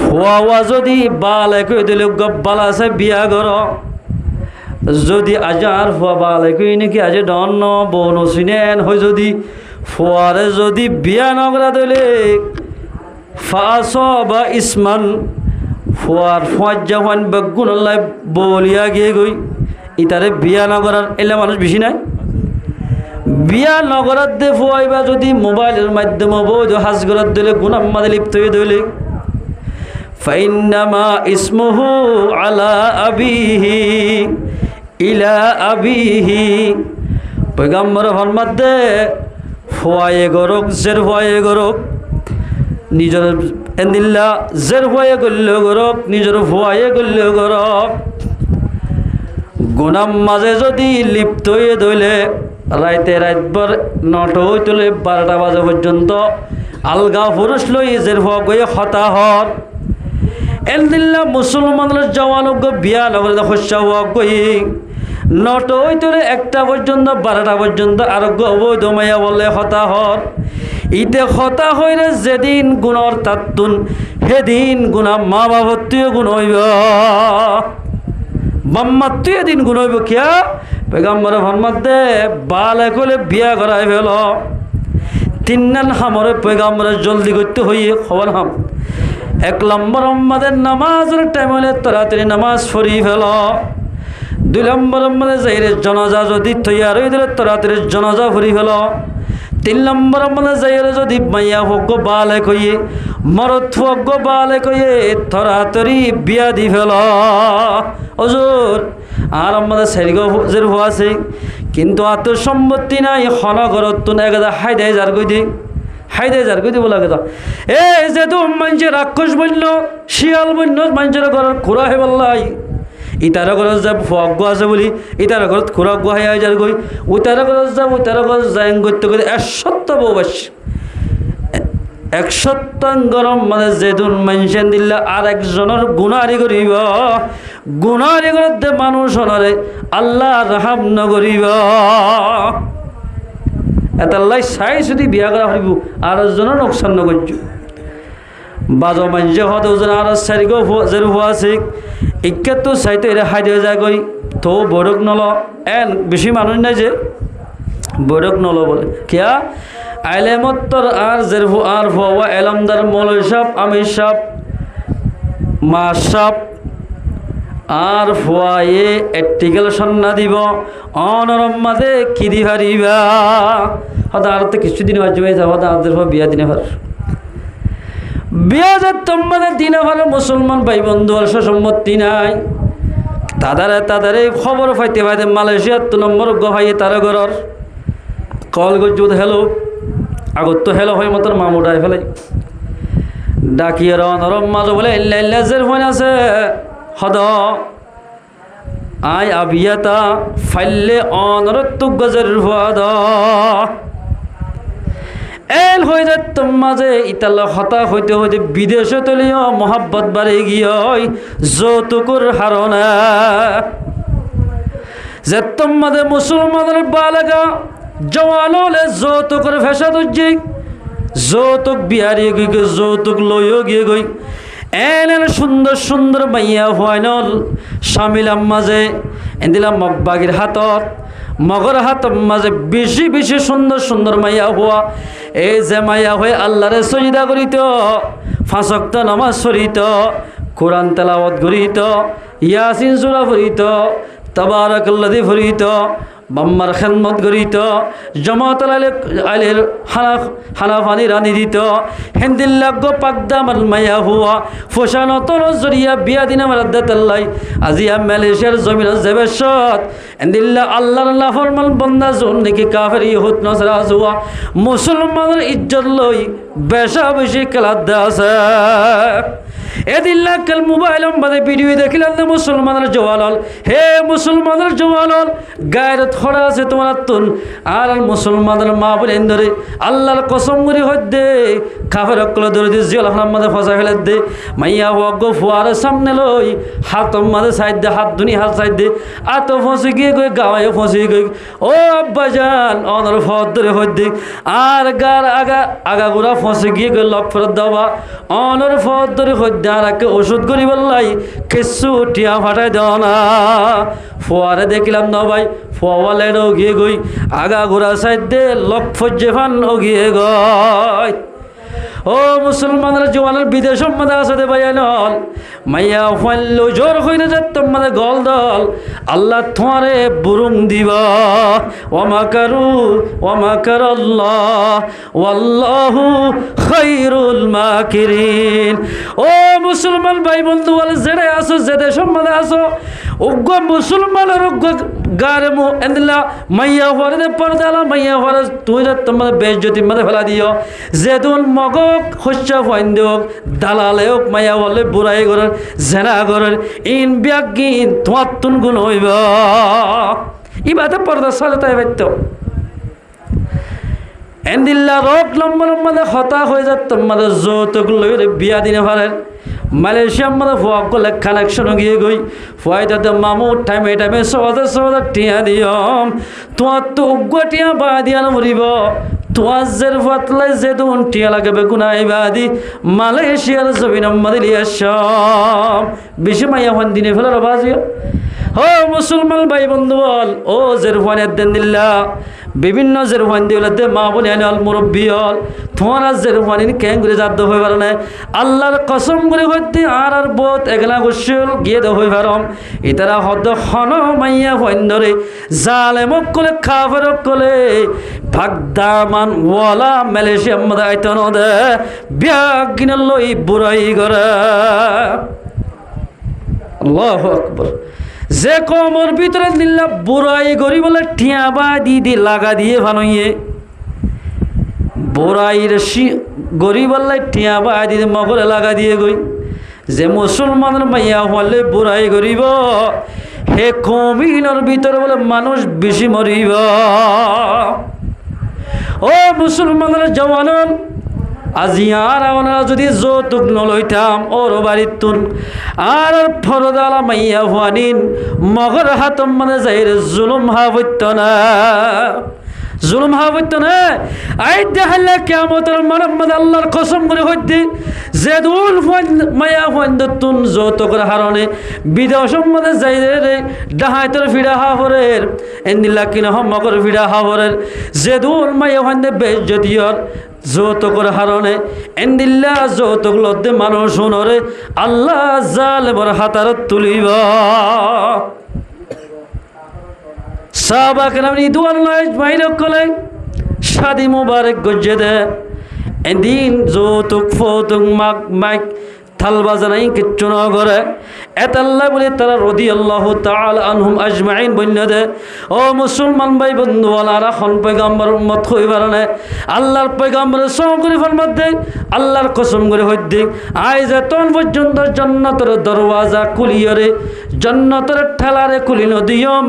ফুয়া যদি বালে কই দিলে গব্বাল আছে বিয়া ঘর যদি আজ আর ফুয়া বালে কই নাকি আজ ডন বন চিনেন হয় যদি ফুয়ারে যদি বিয়া নগরা দিলে ফাস বা ইসমান ফুয়ার ফুয়াজ্জা হন বেগুন আল্লাহ বলিয়া গিয়ে গই ইতারে বিয়া নগরার এলে মানুষ বেশি নাই বিয়া নগরাত দে ফুয়াইবা যদি মোবাইলের মাধ্যমে বৈধ হাজগরাত দিলে গুনাহ মাদে লিপ্ত হয়ে দিলে ফাইন্নামা ইসমুহু আলা আবিহি ইলা আবিহি পয়গম্বর ফরমাত দে ফুয়ায়ে গরক জের ফুয়ায়ে গরক নিজের এন্দিল্লা জের ফুয়ায়ে গল্লে গরক নিজের ফুয়ায়ে গল্লে গরক গুনাহ মাঝে যদি লিপ্ত হয়ে দইলে রাইতে রাতভর 9টা হইতলে 12টা বাজে পর্যন্ত আলগা পুরুষ লই জের ফুয়া গয়ে হতাহর এলদিল্লা মুসলমানের জওয়ানক বিয়া লগরে হস্যা হওয়া গই 9টা হইতলে 1টা পর্যন্ত 12টা পর্যন্ত আর অবৈধ মাইয়া বলে হতাহর ইতে হতা হইলে যেদিন গুণর তাত্তুন সেদিন গুণা মা বাবতীয় গুণ হইব বাম্মাত্মীয় দিন গুণ হইব কিয়া পেগম্বর ফরমাত দে বালে কলে বিয়া করাই ফেল 3 নান হামরে পেগম্বরে জলদি করতে হইয়ে খবর হাম 1 নম্বর আমাদের নামাজের টাইম হলে তাড়াতাড়ি নামাজ পড়ি ফেল 2 নম্বর আমাদের যাইরে জানাজা যদি তৈয়ার হয়ে দিলে তাড়াতাড়ি জানাজা পড়ি ফেল 3 নম্বর আমাদের যাইরে যদি মাইয়া হোক বালে কইয়ে মরদ হোক বালে কইয়ে তাড়াতাড়ি বিয়া দি ফেল হুজুর আর আমাদের সেরিগের হওয়া আছে কিন্তু আত্মসম্পত্তি নাই হনগরত একদা হাইদাই যার কই দি হাইদাই যার কই দিব লাগে তো এই যে তো মানুষের রাক্ষস বন্য শিয়াল বন্য মানুষের ঘরের খোরা হে বললাই ইতার ঘর যাব ফগ আছে বলি ইতার ঘর খোরা গুহাই যার কই উতার ঘর যাব উতার ঘর যাই করতে করতে 170 বউবাস 170 গরম মানে যেদুন মেনশন দিলে আর একজনের গুনারি করিব গুনারি করতে মানুষ হনরে আল্লাহ রহম নগরিব এতাল্লাই চাই যদি বিয়া করা হইব আর একজনের নোকসান নগর্য বাজো মানুষে হতে ওজন আর চারিগো যের হওয়া আছে ইক্কাতো চাইতে এরা হাই দিয়ে যায় গই তো বৈরক নল এন বেশি মানুষ নাই যে বৈরক নল বলে কিয়া আইলেমত্তর আর জের আর হওয়া এলমদার মৌলই সাপ আমির সাপ মা সাপ আর ফুয়ায়ে এটিকেল সন্না দিব অনরম মাঝে কি দি হারিবা হয়তো আর তো কিছুদিন হয়ে যাবো তাদের বিয়া দিনে ভার বিয়া যে তোমাদের দিনে ভালো মুসলমান ভাই বন্ধু আর সম্মতি নাই তাদের খবর পাইতে পাইতে মালয়েশিয়ার 2 নম্বর গহাইয়ে তারা ঘরের কল গজুদ হেলো আগত তো হেলো হয় মতন মামুডাই ফেলাই ডাকিয়ে নরম মাঝে বলে ইল্লাজের ফোন আছে হদ আই আবিয়াতা ফাইলে অনরত গজের ফাদ এল হয়ে যায় মাঝে ইতাল্লা হতা হইতে হইতে বিদেশে তলিও মহাব্বত বাড়ে গিয়ে যৌতুকুর হারনা যে তোমাদের মুসলমানের বালাগা জওয়ান হলে যৌতুকের ফেসা দর্জিক যৌতুক বিহারি গিয়ে যৌতুক লইও গিয়ে গই এন সুন্দর সুন্দর মাইয়া হয়নল স্বামীলাম মাঝে এদিলাম মগবাগির হাতত মগর হাত মাঝে বেশি বেশি সুন্দর সুন্দর মাইয়া হওয়া এই যে মাইয়া হয়ে আল্লাহরে সজিদা করিত 5 ওয়াক্ত নামাজ পড়িত কোরআন তেলাওয়াত করিত ইয়াসিন সূরা পড়িত তাবারাকাল্লাযী পড়িত বাম্মার খেদমত করিত জমাত আলের হানাফানি রানি দিত হেন্দিল্লাগ পাকদামাল মাইয়া হুয়া ফোসানো তোর জরিয়া বিয়া দিনা মারাদ্দাতাল্লাই আজিয়া মালয়েশিয়ার জমিন জেবেশত হেন্দিল্লা আল্লাহর নাফরমান বান্দা জন নাকি কাফের ইহুদ নসরা জুয়া মুসলমানের ইজ্জত লই বেশা বেশি খেলাত আছে এদিল্লা কাল মোবাইল বাদে ভিডিও দেখিলাম না মুসলমানের জওয়াল হে মুসলমানের জওয়াল গায়ের থড়া আছে তোমার তুন আর মুসলমানের মা বলেন ধরে আল্লাহর কসম করে হদ্দে কাফের অকল ধরে দিয়ে জিয়াল আহমদে ফসা ফেলে দে মাইয়া ওয়াগ ফুয়ার সামনে লই হাত মাঝে সাইড দে হাত দুনি হাত সাইড দে আত ফসে গিয়ে গই গায়ে ফসে গই ও আব্বাজান অনর ফদ ধরে হদ্দে আর গার আগা আগা গুড়া ফসে গিয়ে গই লক ফেরত দাবা অনর ফদ ধরে হদ্দে আরাকে ওষুধ করি বললাই কিছু টিয়া ফাটাই দেও না। ফোয়ারে দেখিলাম না ভাই, ফোয়ালের ওগিয়ে গই আগা ঘোরা সাইড দে লক্ষ্য ফান ওগিয়ে গয়। ও মুসলমানের জওয়ানের বিদেশ মধ্যে আসতে ভাইয়া নল মাইয়া ফাইল জোর হইতে যাত মানে গল দল আল্লাহ তোমারে বুরুং দিবা। ওয়ামাকারু ওয়ামাকারাল্লাহ ওয়াল্লাহু খায়রুল মাকিরিন। ও মুসলমান ভাই বন্ধু বলে যেটা আসো যে দেশ মধ্যে আসো উগ্র মুসলমানের উগ্র গারে মু এন্দিলা মাইয়া হরে পর্দালা মাইয়া হরে তুই তোমাদের বেজ্জতি মধ্যে ফেলা দিও। যেদুন মগক হস্য ফাইন্দক দালালে হোক মাইয়া বলে বুড়াই করেন জেনা করেন ইন ব্যাগিন তোমার তুন গুণ হইব ইবাতে পর্দা সালে তাই বাইত এন্দিল্লা রোগ নম্বর মধ্যে হতা হয়ে যাত তোমাদের যৌতুক লইরে বিয়া দিনে পারেন। মালয়েশিয়ার মধ্যে ফুয়া করলে কানেকশন গিয়ে গই ফুয়াইতে মামু টাইমে টাইমে সবাদের টিয়া দিয়ম তোমার তো উগ্র টিয়া বা দিয়া নমরিব তোমার জের ফাতলাই যে দুন টিয়া লাগবে গুনাই বাদি মালয়েশিয়ার জমিন মধ্যে লিয়াসম বেশি মাইয়া হন দিনে ফেলার বাজিও। ও মুসলমান ভাই বন্ধু বল ও জেরফানের দেন দিল্লা বিভিন্ন জেরফান দিলে মা বলে আল মুরব্বী হল তোমার জেরফানি কেন করে যাদ হয়ে পারে না আল্লাহর কসম করে হইতে আর বোধ এগলা গোসল গিয়ে দে হয়ে পারম ইতারা হদ হন মাইয়া ফাইন ধরে জালেমক কলে খাফেরক কলে ভাগদামান ওয়ালা মালয়েশিয়ার মধ্যে আইতন দে ব্যাগ কিনে লই বুড়াই করে। আল্লাহু আকবার। যে কমর ভিতরে দিল্লা বুড়াই গরি বলে টিয়া বা দি লাগা দিয়ে ভানইয়ে বুড়াইর গরি বললে টিয়া বা দিয়ে মগরে লাগা দিয়ে গই যে মুসলমানের মাইয়া হলে বুড়াই গরিব হে কমিনের ভিতরে বলে মানুষ বেশি মরিব। ও মুসলমানের জওয়ান আজি আর আমরা যদি যৌতুক নলইতাম ওর বাড়ির তুন আর ফরদালা মাইয়া হানিন মগর হাতম মানে যাইরে জুলুম হাবইত না জুলুম হাবইত না আই দেখালে কিয়ামতের মানব আল্লাহর কসম করে হইতে যে দুল মাইয়া হাইন্দ তুন যৌতুকের হারণে বিদেশ মধ্যে যাইরে ডাহাইতর ফিরা হাবরের এন্দিলা কিনা মগর ফিরা হাবরের যে দুল মাইয়া হাইন্দ বেজ্জতিয়র যৌতুকের হারণে এন্দিল্লা যৌতুক লদ্দে মানুষ শুনরে আল্লাহ জালেমর হাতার তুলিব। সাহাবাকে নাম ইদুয়াল নয় বাইরে কলে শাদি মুবারক গজ্জে দে এদিন যৌতুক ফৌতুক মাক মাইক থাল বাজানাই কিচ্ছু ন করে এতাল্লাহ বলে তারা রাদিয়াল্লাহু তাআলা আনহুম আজমাইন বন্য দে। ও মুসলমান ভাই বন্ধু আলারা খন পয়গম্বর উম্মত হইবার না আল্লাহর পয়গম্বরের সঙ্গে ফরমাত দে আল্লাহর কসম করে হইতে আই যতন পর্যন্ত জান্নাতের দরওয়াজা খুলিয়রে জান্নাতের ঠেলারে খুলিন দিয়ম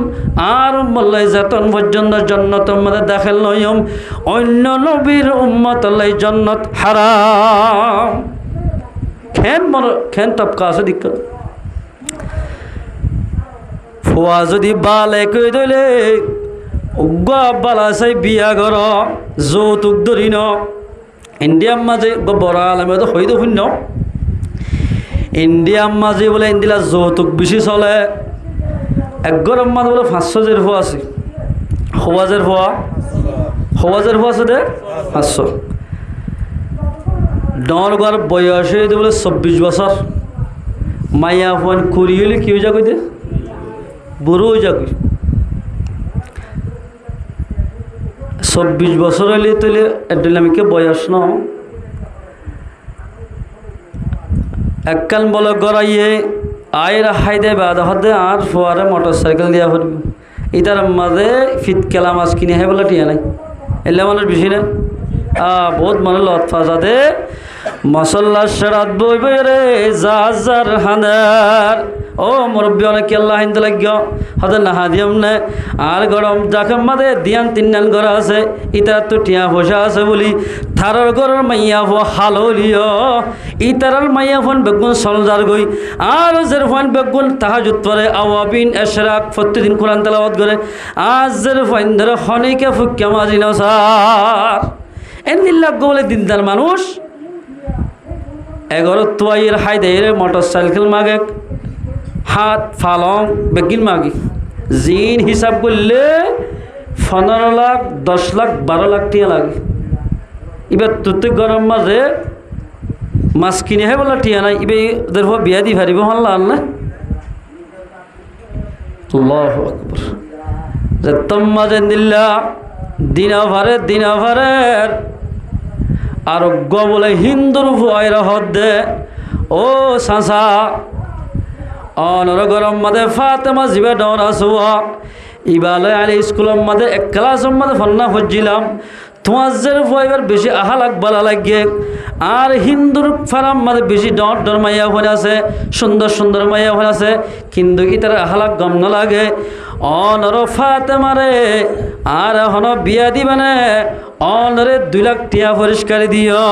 আর মোল্লাই যতন পর্যন্ত জান্নাতের মধ্যে দাখিল নয়ম অন্য নবীর উম্মত লাই জান্নাত হারাম। খেন তবকা আছে দিক্কত ফুয়া যদি বালে কই দলে উগ্গা বালা চাই বিয়া ঘর যৌতুক ধরি ন ইন্ডিয়ার মাঝে বড় আলমে তো হইতো শূন্য ইন্ডিয়ার মাঝে বলে ইন্দিলা যৌতুক বেশি চলে একগরম মাঝে বলে 500 জের ফুয়া আছে হওয়াজের ফুয়া আছে দে 500 ডর ঘর বয়স হয়ে বলে 24 বছর মাইয়া ফোন করি হলে কি হয়ে যাক বুড়ো হয়ে যাক 24 বছর হলে তাহলে এডলামিকে বয়স ন এককাল বলে গড়াইয়ে আয়ের হাইদে বাধা হদে আর ফোয়ারে মোটর সাইকেল দিয়া ফুরবি ইতার মাঝে ফিট কেলা মাছ কিনে হে বলে টিয়া নাই এলে মানুষ বেশি না বহুত মানে লত ফাঁসাতে মশল্লা সেরাত বইবে রে যার হাঁদার ও মুরব্বী অনেক আল্লাহ হিন্দু লাগ্য হতে না হাদিয়ম নে আর গরম যাকে মাদে দিয়ান তিননান গড়া আছে ইতার তো টিয়া পয়সা আছে বলি থারর গড়ের মাইয়া ফো হাল হলিও ইতারার মাইয়া ফোন বেগুন সলজার গই আর জের ফোন বেগুন তাহাজুদ পরে আওয়াবিন এশরাক প্রতিদিন কোরআন তেলাওয়াত করে আজ জের ফোন ধরে খনিকে ফুক্কা মাজিন সার এন্দিল্লাহ বলে দিনদার মানুষ এগারো তুয়াইয়ের হাই দেয় মোটর সাইকেল মাগে হাত ফালং বেগিন মাগি জিন হিসাব করলে 15 লাখ 10 লাখ 12 লাখ টিয়া লাগে। এবার তুতে গরম মাঝে মাছ কিনে হে বলা টিয়া নাই এবার ওদের বিয়া দি ভারিব হল্লা না। আল্লাহু আকবার। যে তোমাজে দিল্লা দিনা ভারের আরোগ্য বলে হিন্দুর ভয়ের হদ্দে ও সাঁসা অনর গরম মাদে ফাতেমা জিবে ডর আসুয়া ইবালে আলী স্কুলের মাদে এক ক্লাসের মাদে ফন্না হজ্জিলাম তোমার যে ভয়ের বেশি আহা লাগবালা লাগে আর হিন্দুর ফারাম মাদে বেশি ডর মাইয়া হয়ে আছে সুন্দর মাইয়া হয়ে আছে কিন্তু ইতার আহা লাগ গম না লাগে অনর ফাতেমারে আর হন বিয়া দিবানে অনরে 2 লাখ টিয়া পরিষ্কার দিও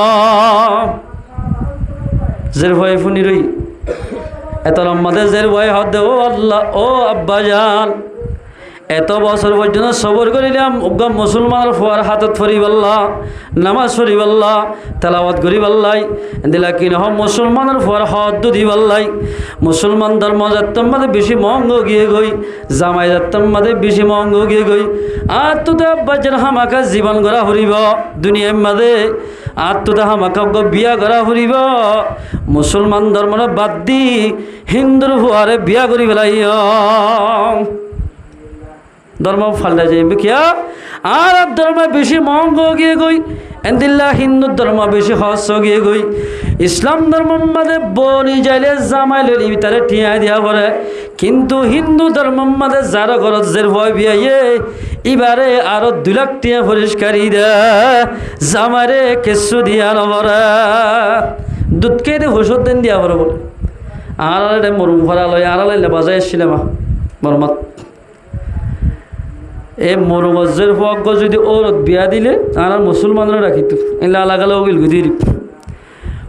জের ভয় ফুনি রই এত লম্বাদের জের ভয় হদ ও আল্লাহ ও আব্বাজান এত বছর পর্যন্ত সবর করিলাম উগ্র মুসলমানের ফোয়ার হাতত ফরিবাল্লাহ নামাজ ফরিবাল্লাহ তেলাওয়াত করিবাল্লাই দিলা কি নহ মুসলমানের ফোয়ার হদ দিবাল্লাই মুসলমান ধর্ম যাত্রার মাঝে বেশি মহঙ্গ গিয়ে গই জামাই যাত্রার মাঝে বেশি মহঙ্গ গিয়ে গই আর তোতে আব্বাজান হামাকা জীবন গড়া হরিব দুনিয়ার মাঝে আর তোতে হামাকা বিয়া গড়া হরিব মুসলমান ধর্মরে বাদ দি হিন্দুর ফোয়ারে বিয়া করি পেলাই ধর্ম ফাল্টা যাইবে কিয়া আর ধর্ম বেশি মহঙ্গ গিয়ে গই এন্দিল্লা হিন্দু ধর্ম বেশি হস গিয়ে গই ইসলাম ধর্মের মাঝে বনি যাইলে জামাই লইলে তারে টিয়া দিয়া পড়ে কিন্তু হিন্দু ধর্মের মাঝে যার ঘরত জের ভয় বিয়াইয়ে এবারে আরো 2 লাখ টিয়া পরিষ্কারই দে জামারে কেসু দিয়া নবরে দুধকে দে হুসত দেন দিয়া পড়ে বলে আর মরুম ভরা লয় আর বাজাই এসছিলাম মরমাত এ মরগজের হক যদি ওর বিয়া দিলে আর মুসলমানরা রাখিত এলা লাগালে ওগিল গুদির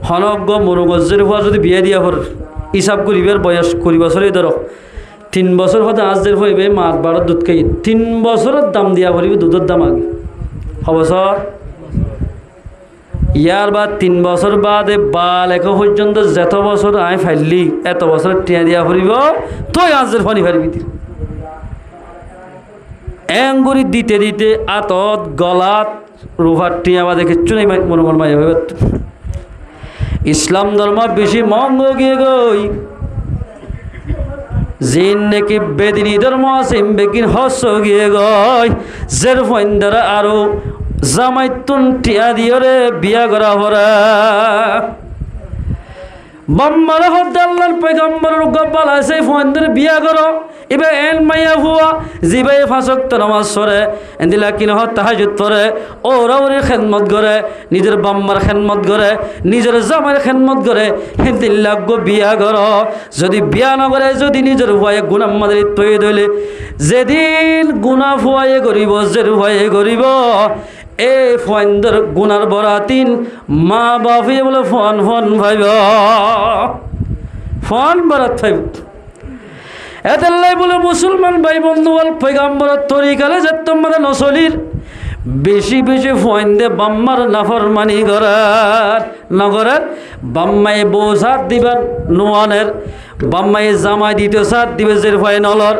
হনজ্ঞ মরগজের হওয়া যদি বিয়া দিয়া হর হিসাব করিবার বয়স 20 বছরই ধরো 3 বছর হতে আজদের হইবে মাছ 12 দুধ খাই 3 বছরের দাম দিয়া ভরিবে দুধের দাম আগে অবসর ইয়ার বাদ 3 বছর বাদে বালেক পর্যন্ত যত বছর আয় ফাইলি এত বছর টিয়া দিয়া ভরিব তুই আজদের ফানি ফারিবি এঙ্গুরি দিতে দিতে আতত গলাত রুভার টিয়া বাদে কিচ্ছু নেই মনে মাই হবে ইসলাম ধর্ম বেশি মহঙ্গ গিয়ে গই জিন নাকি বেদিনী ধর্ম আছে বেগিন হস গিয়ে গই জের ফইন্দারা আরো জামাইতুন টিয়া দিয়রে বিয়া করা হরা বাম্মারা হদ আল্লাহর পয়গম্বরের গব্বাল আছে ফইন্দারে বিয়া করো এবার এন মাইয়া হুয়া জিবাই ফাঁসক্ত নামাজ পড়ে এদিলা কি নহ তাহাজুদ পড়ে ওরে খেদমত করে নিজের বাম্মার খেদমত করে নিজের জামার খেদমত করে হেদিল্লা গো বিয়া কর যদি বিয়া নকরে যদি নিজের ভয়ে গুণাম মাদের তৈরি ধরলে যেদিন গুণা ফুয়াইয়ে করিব যে ভয়ে করিব এ ফোয়াইন্দর গুনার বরাতিন মা বাপিয়ে বলে ফোন ভাইব ফোন বরাত ভাইব এতাল্লাই বলে মুসলমান ভাই বন্ধু বল পয়গাম্বরের তরিকালে যেতাম মানে নসলির বেশি বেশি ফোয়াইন্দে বাম্মার নাফরমানি করার নগরের বাম্মাই বউ সাথ দিবার নোয়ানের বাম্মাই জামাই দ্বিতীয় সাথ দিবে জের ভয় নলর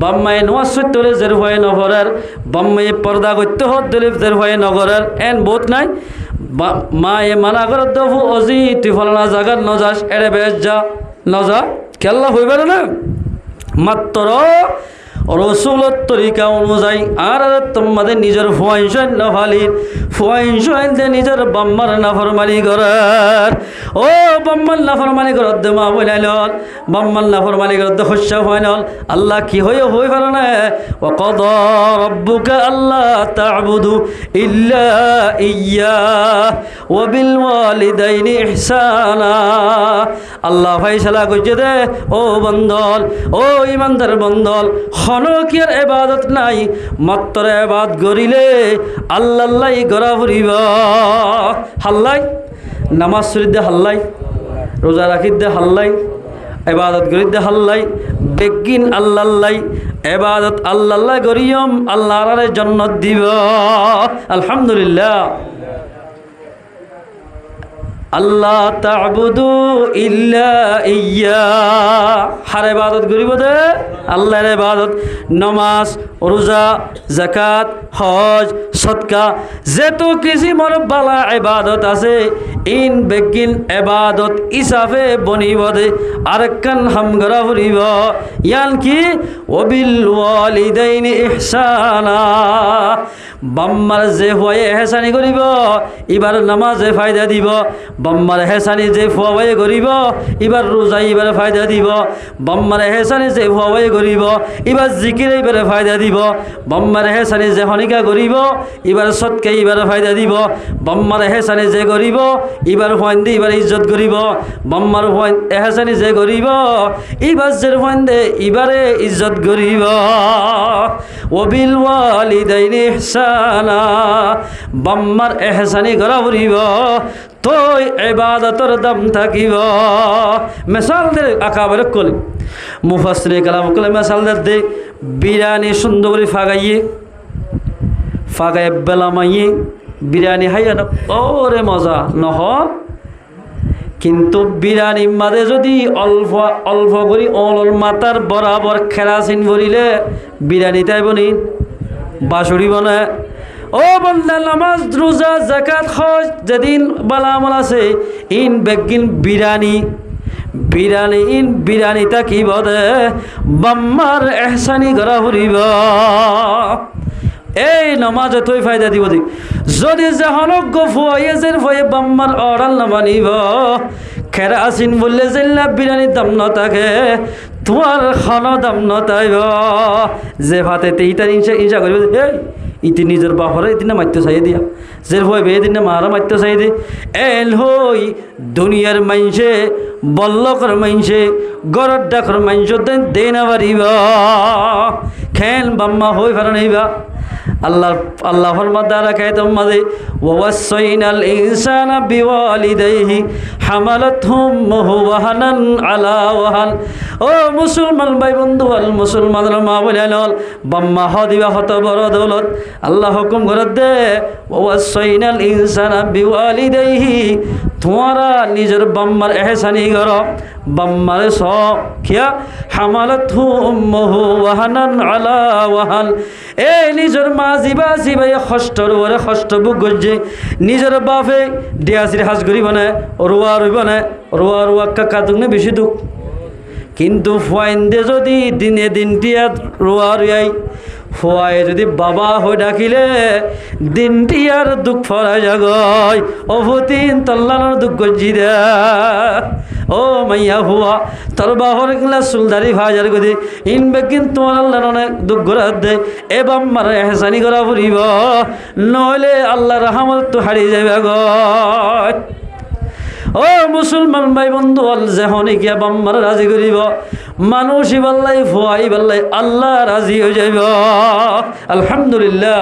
বাম্মাই নোয়াজ সত্য হলে জের ভয় নগরের বাম্মাই পর্দা করতে হত দিলে জের ভয় নগরের এন বোধ নাই মায়ে মানা করার দফু অজি তুই ফলানা জাগার নজাস এড়ে বেশ যা নজা খেলা হইবে না মাত্র রসুলের তরিকা অনুযায়ী আর তোমাদের নিজের ফুয়াইন নাফালির ফুয়াইন যে নিজের বাম্মার নাফরমানি করার ও বাম্মার নাফরমানি করার দে মা বইল বাম্মার নাফরমানি করার দে হস্যা হইল আল্লাহ কি হই পারে না ও কদ রব্বুকা আল্লাহ তা'বুদু ইল্লা ইয়্যা ওয়া বিল ওয়ালিদাইনি ইহসানা আল্লাহ ফাইসালা কইছে দে ও বন্দল ও ইমানদার বন্দল হনকিয়ার ইবাদত নাই মাত্র ইবাদত করিলে আল্লাহই গরা ফুরিব হাল্লাই নামাজ পড়িতে হাল্লাই রোজা রাখিতে হাল্লাই ইবাদত করিতে হাল্লাই বেগিন আল্লাহই ইবাদত আল্লাহ করিয়ম আল্লাহর জান্নাত দিব আলহামদুলিল্লাহ আল্লাহ তা'বুদু ইল্লা ইয়্যা, হার ইবাদত করিব দে আল্লাহর ইবাদত, নামাজ, রোজা, যাকাত, হজ, সদকা, যত কিছু মর বালা ইবাদত আছে ইন বেগিন ইবাদত হিসাবে বনিব দে। আরেকখান হামগরা ফুরিব ইয়ান কি ওবিল ওয়ালিদাইনি ইহসানা, বাম্মার যে হয়ে হেসানি করিব এবার নামাজে ফায়দা দিব, বাম্মার হেসানি যে ফুয়াবাই করিব এবার রোজা এবারে ফায়দা দিব, বাম্মার হেসানি যে ফুয়াবাই করিব এবার জিকিরে এবারে ফায়দা দিব, বাম্মার হেসানি যে হনিকা করিব এবার সৎকে এবারে ফায়দা দিব, বাম্মার হেসানি যে করিব এবার ফাইন্দে এবার ইজ্জত করিব, বাম্মার হেসানি যে করিব এবার যে ফাইন্দে এবারে ইজ্জত করিব। ওবিল ওয়ালিদাইনি ইহসানা, বাম্মার এহসানি করা ফুরিব তোই ইবাদতর দাম থাকিব। মিসাল দে আকাবের কলি মুফাসসিরে কালাম কলে মিসাল দে, বিরিয়ানি সুন্দর করে ফাগাইয়ে বেলা মাইয়ে বিরিয়ানি হাইয়া না ওরে মজা নহ, কিন্তু বিরিয়ানি মাঝে যদি অল্প অল্প করে অলর মাথার বরাবর খেরাসিন ভরিলে বিরিয়ানি তাইব নি বাসুরি বনে। ও বন্দা নামাজ রোজা যাকাত হজ যেদিন বালা আমল আছে ইন বেগিন বিরিয়ানি ইন বিরিয়ানি তাকিব দে বাম্মার এহসানি করা ফুরিব। এই নামাজে তুই ফায়দা দিব দি, যদি জাহানক ফুয়াইয়ের ভয়ে বাম্মার অড়াল না মানিব খেরাসিন বললে যেল্লা বিরিয়ানির দাম ন থাকে তোমার খানো দাম ন তাইব। যে ভাতে ইতার ইনসা করিব এই ইতি নিজের বাপরে এদিন মাত্য চাই দিয়া যে ভয় বে এদিন মারা মাত্য চাই দে এল হই দুনিয়ার মাইনসে বল্লকর মাইনসে গরর ডাকর মাইনস দে না পারিব খেল বাম্মা হই ফারা নেইবা। আল্লাহ ফরমাত দ্বারা খাইত মাঝে ওয়াসাইনাল ইনসানা বিওয়ালিদাইহি হামালাতহু উম্মুহু ওয়াহানান আলা ওয়াহান। ও মুসলমান ভাই বন্ধু আল মুসলমানের মা বলেন বাম্মা হদিবা হত বড় দৌলত আল্লাহ হুকুম করে দে ওয়াসাইনাল ইনসানা বিওয়ালিদাইহি, তোমারা নিজের বাম্মার এহসানি কর, বাম্মার খিয়া হামালাতহু উম্মুহু ওয়াহানান আলা ওয়াহান। এই নিজের মা জিবা জিবাই কষ্টর ওরে কষ্ট বুক করছে, নিজের বাপে ডিয়াসির হাজ করিব না রুইব না রুয়া কাকা দুঃখ বেশি দুঃখ, কিন্তু ফুয়াইন্দে যদি দিনে দিনটি রুয়া রুয়াই ফুয়াই যদি বাবা হয়ে ডাকিলে দিনটি আর দুঃখ ফরা জাগয় অভতিন তল্লানোর দুঃখ করছি দে। ও মাইয়া হুয়া তোর বাহর গেলা সুলদারি ভাজার গদি ইনবে কিন্তু তোমার আল্লাহ অনেক দুঃখ করা দে এ বাম্মার এহসানি করা ফুরিব, নইলে আল্লাহ রহমত তো হারিয়ে যাবে গয়। ও মুসলমান ভাই বন্ধু যে হনে গিয়া বাম্মার রাজি করিব মানুষ ইবাল্লাই ফুয়াই বাল্লাই আল্লাহ রাজি হয়ে যাইব। আলহামদুলিল্লাহ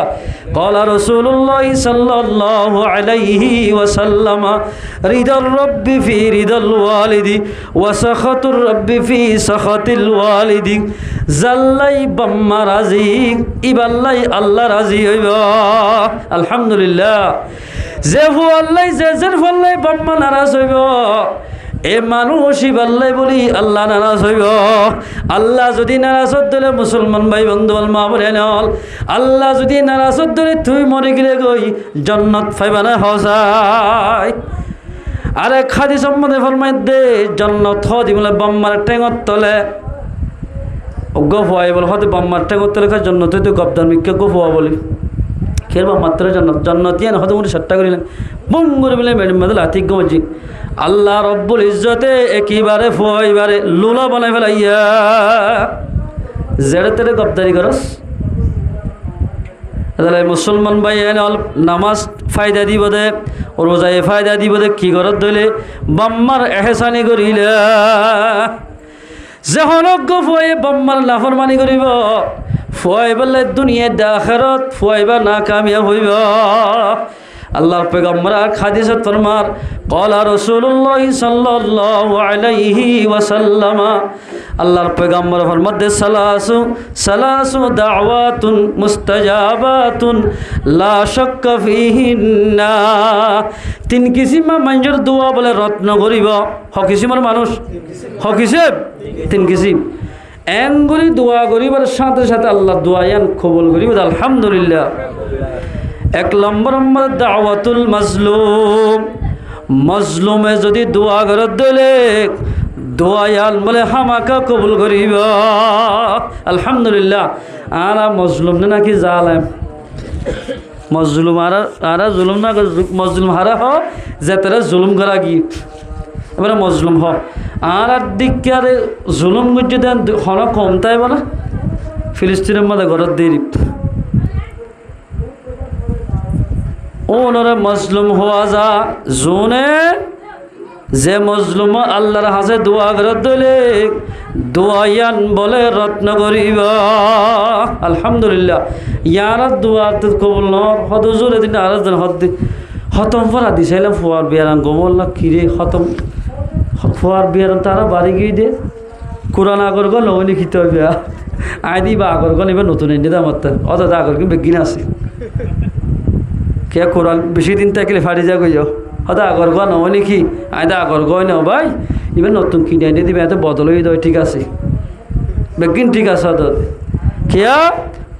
قال رسول الله صلى الله عليه وسلم رضا الرب في رضا الوالد وسخط الرب في سخط الوالد। জাল্লাই বাম্মা রাজি ইবাল্লাই আল্লাহ রাজি হইব। আলহামদুলিল্লাহ যে ফুয়াল্লাই যে ফুয়াল্লাই বাম্মা নারাজ হইব এ মানুষ ইবাল্লাই বলি আল্লাহ নারাজ হইব। আল্লাহ যদি নারাজ দিলে মুসলমান ভাই বন্ধু মা বলেন আল্লাহ যদি নারাজ দিলে তুই মরে গেলে গই জান্নাত পাইবা না হসাই। আরে খাদি সম্বন্ধে ফরমাই দে জান্নাত হদি বলে বাম্মার টেঙত তলে গফুয়াই বলে হতে বাম্মার টেঙত তলে খাই জান্নাত তুই গবদান মিকে গফুয়া বলি খেলবা মাত্র জন্নতিয়া না হতে মনে সাতটা করিলেন বুম করে বলে ম্যাডাম মাদল আতিক গমজি আল্লাহ রব্বুল ইজ্জতে একেবারে ফুয়াইবারে লুলা বানাই ফেলাইয়া জেড়ে তেড়ে গবদারি করস। তাহলে মুসলমান ভাই নামাজ ফায়দা দিব দে রোজায় ফায়দা দিব দে কি করত ধইলে বাম্মার এহসানি করিলে যখনক ফুয়াই বাম্মার নাফরমানি করিব ফুয়াই বললে দুনিয়া আখিরাত ফুয়াইবা না কামিয়াব হইব। আল্লাহর পয়গম্বর আর হাদিসে ফরমার ক্বালা রাসূলুল্লাহ সাল্লাল্লাহু আলাইহি ওয়াসাল্লাম আল্লাহর পয়গম্বর ফরমাতে সালাসু দাওয়াতুন মুস্তাজাবাতুন লা শাক্কা ফিহিন্না তিন কিসিমা মানুষের দোয়া বলে রত্ন করিব কিসিমের মানুষ কিসেম তিন কিসিম এনগুলি দোয়া করিবার সাথে সাথে আল্লাহ দোয়ায়ান কবুল করিব আলহামদুলিল্লাহ। এক নম্বর দাওয়াতুল মাজলুম মজলুমে যদি দোয়া করে দিলে দোয়ায়ান বলে হামাকা কবুল করিব আলহামদুলিল্লাহ। আর মজলুম নাকি জালেম মজলুম আর জুলুম না মজলুম হারা হ যে তারা জুলুম করা কি এবারে মজলুম হ আর দিকে আর জুলুম করছে দেন হন কম তাই বলে ফিলিস্তিনের মধ্যে ঘরের দেরি ওনারা মজলুম হওয়া যা জোনে যে মজলুম আল্লাহর হাসে দোয়া করে দিলে দোয়ায়ান বলে রত্ন করিব আলহামদুলিল্লাহ। ইয়ার দোয়া কবুল হদ জোরে দিন আর দিন হতম ফরা দিছাইলাম ফুয়ার বিয়ারাম গমল্লা কিরে হতম ফুয়ার বিয়ারাম তারা বাড়ি গিয়ে দে কোরআন আগর গল লিখিত হইবে আইদি বা আগর গল এবার নতুন এনে দাম অত আগর কি বেগিন আছে কে কোরআন বেশি দিন থাকলে ফাড়ি যা গই হয়তো আগর গা নয় নাকি আয়দা আগর গয় না ভাই এবার নতুন কিনে এনে দিবে এত বদল হয়ে দেয় ঠিক আছে বেগিন ঠিক আছে হত কেয়া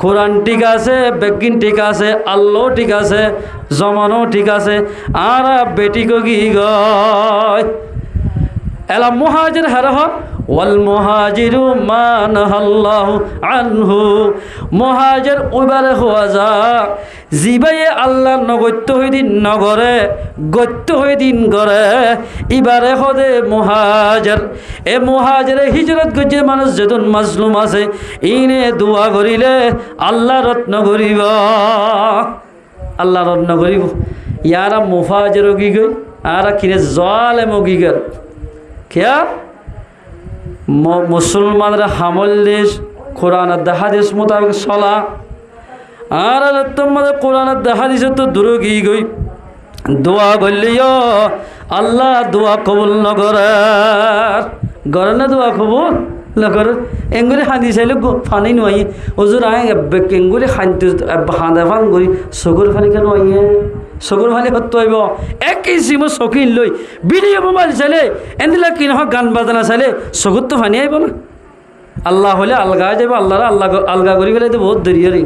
কোরআন ঠিক আছে বেগিন ঠিক আছে আল্লাহ ঠিক আছে জমানো ঠিক আছে আর বেটি কি গয় এলা মুহাজির হারহ ওয়াল মুহাজিরু মা নাহাল্লাহু আনহু মুহাজির ওইবারে হওয়া যা জিবাইয়ে আল্লাহ নগত্য হই দিন নগরে গত্য হই দিন গরে ইবারে হদে মুহাজির এ মুহাজিরে হিজরত করছে মানুষ যেদিন মাজলুম আছে ইনে দোয়া করিলে আল্লাহ রত্ন করিব আল্লাহ রত্ন করিব ইয়ারা মুহাজির কি গই আর কিরে জালেম কি গর क्या मुसलमानरा हामल देश कुरान हादिस मुताबिक चला और तुम्हारे कुरान हादिस तो दूर की गई दुआ करलियो अल्लाह दुआ कबूल न करे ना दुआ कबूल न कर एंगुरी हादिस है लोग फानी नहीं हुजूर आएंगे एंगुरी हांते हांदा फान गई सगुर फानी क्या नहीं है सगुर फानी हत्या हईब एक सिम चकिन लै भिडिओ मोबाइल चाले एंदिला कि नह गान बाजना चाले सगुर तो फानी आईब ना आल्लाह हले आलगा जाब आल्लाह आलगा करी पेले तो बहुत देरी रे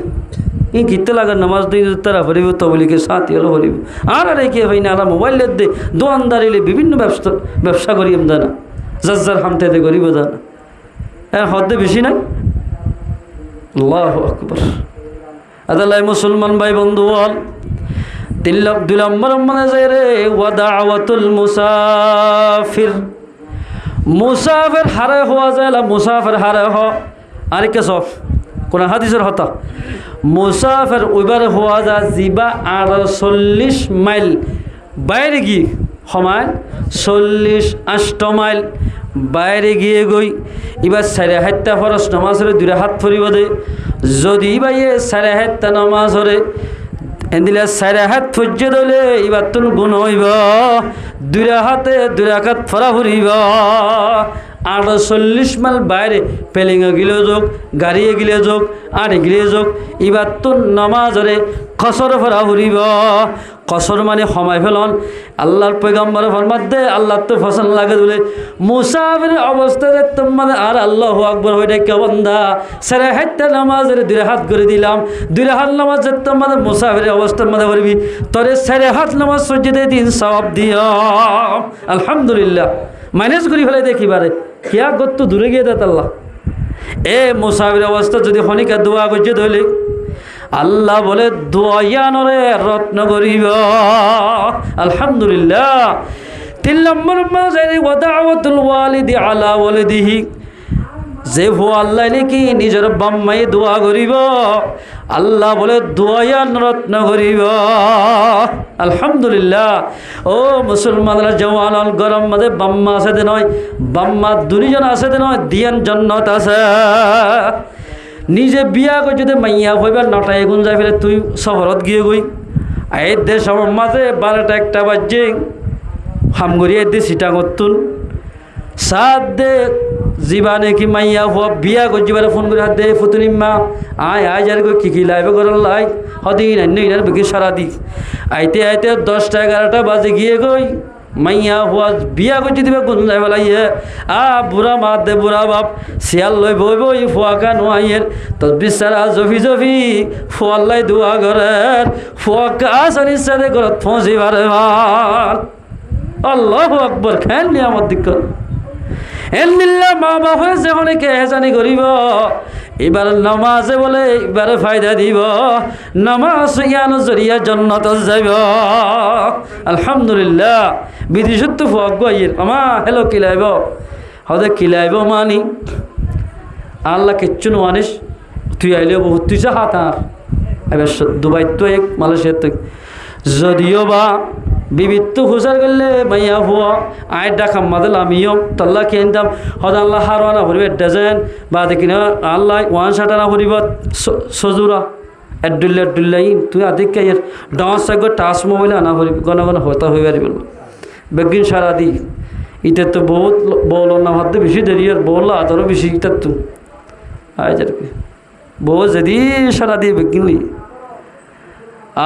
ই কিতে লাগে নামাজ দিই তারা পড়িব তবলিকে সাথী হলো পড়িব আর কি ভাই না মোবাইল দে দোকানদারিলে বিভিন্ন ব্যবসা করি আমরা না যার হামতে দে করিব জানা হদ্দে বেশি নাই আল্লাহু আকবার আদালাই মুসলমান ভাই বন্ধু বল 2 নম্বর মানে যায় রে ওয়া দাওয়াতুল মুসাফির মুসাফির হারে হওয়া যায় মুসাফির হারে হ আর কে সব কোন হাদিসের হতা মুসাফির ওইবারে হওয়া যায় জিবা 48 মাইল বাইরে গিয়ে সমান 40 মাইল বাইরে গিয়ে গই এবার 4:30 ফরজ নামাজ হলে 2 হাত ফরিব দে যদি ভাইয়ে 4:30 নামাজ হলে এন্দিলে 4 হাত ফজ্জ দলে এবার তুন গুণ হইব 2 হাতে 2 রাকাত ফরা ফুরিব 48 মাইল বাইরে পেলিংয়ে গিলে যোগ গাড়িয়ে গিলে যোগ আর গিলে যোগ এবার তুন নামাজ হলে কসর ফরা ফুরিব কসর মানে সময় ফেলন আল্লাহর পয়গম্বর ফরমাত দে আল্লাহ তো ফসল লাগে বলে মুসাফির অবস্থায় তোমাদের আর আল্লাহু আকবার হইটা কে বান্দা 4:30 নামাজের 2 হাত করে দিলাম 2 হাত নামাজ তোমাদের মুসাফিরের অবস্থার মধ্যে করবি তোরে 4 নামাজ সজ্জিদে দিন সওয়াব দিও আলহামদুলিল্লাহ মাইনাস করি ফেলে দেখিবারে কিয়া গত দূরে গিয়ে দেত আল্লাহ এ মুসাফির অবস্থা যদি খনিকা দোয়া করছে ধইলে আল্লাহ বলে দোয়ায়ানরে রত্ন করিব আলহামদুলিল্লাহ 3 নম্বর মাঝে ওয়া দাওয়াতুল ওয়ালিদি আলা ওয়ালিদিহি যে হো আল্লাহ নাকি নিজের বাম্মাই দোয়া করিব আল্লাহ বলে দোয়ায়ান রত্ন করিব আলহামদুলিল্লাহ ও মুসলমানরা জওয়ান গরম মধ্যে বাম্মা আছে দে নয় বাম্মা দুইজন আছে দে নয় দিয়ান জান্নাত আছে নিজে বিয়া করে যদি মাইয়া হইবার নটায় গুণ যাই ফেলে তুই শহরত গিয়ে গই এই দেশ আমার মাঝে 12টা 1টা বাজছে হামগড়িয়ে দিয়ে সিটা করতুন সাত দে জীবানে কি মাইয়া হওয়া বিয়া করছিবারে ফোন করে হাত দে ফুতুনিম্মা আয় যার কি লাইবে করার লাই হদিন আন্য ইনার বিকি সারা দি আইতে 10টা 11টা বাজে গিয়ে গই মাইয়া হওয়া বিয়া করছি দিবে কোন যাই বেলাইয়ে বুড়া মা দে বুড়া বাপ শিয়াল লই বই বই ফুয়াকা নোয়াইয়ের তো বিচারা জফি ফুয়াল্লাই দোয়া ঘরের ফুয়াকা আসানির সাথে ঘরত পৌঁছিবারে ভাল আল্লাহু আকবার খেন নিয়ামত দিক এলমিল্লা মা বাপ হয়েছে অনেকে হেজানি করিব এবার নামাজে বলে এবারে ফায়দা দিব নামাজ ইয়ানো জরিয়া জান্নাত যাইব আলহামদুলিল্লাহ বিধিশুদ্ধ ফুয়াক গইয়ের আমা হেলো কিলাইব হদে কিলাইব মানি আল্লাহ কিচ্ছু নোয়ানিস তুই আইলে বহুত তুই যা হাত আর এবার দুবাই তো এক মালয়েশিয়ার তো যদিও বা বিবিত্তু হুসার করলে মাইয়া হুয়া আয় ডাকাম মাদল আমিও তাল্লা কিনতাম হদ আল্লাহ হারানা হরিব ডাজেন বা দেখি না আল্লাহ ওয়ান শাটানা হরিব সজুরা এডুল্লাই তুই আদিক কে ডান্স সাগর টাস মোবাইল আনা হরিব গণ হতা হয়ে পারিব বেগিন সারা দি ইটা তো বহুত বল না হাত বেশি দেরি আর বললা আদরও বেশি ইটার তো আয় যার কি বউ যদি সারা দিয়ে বেগিন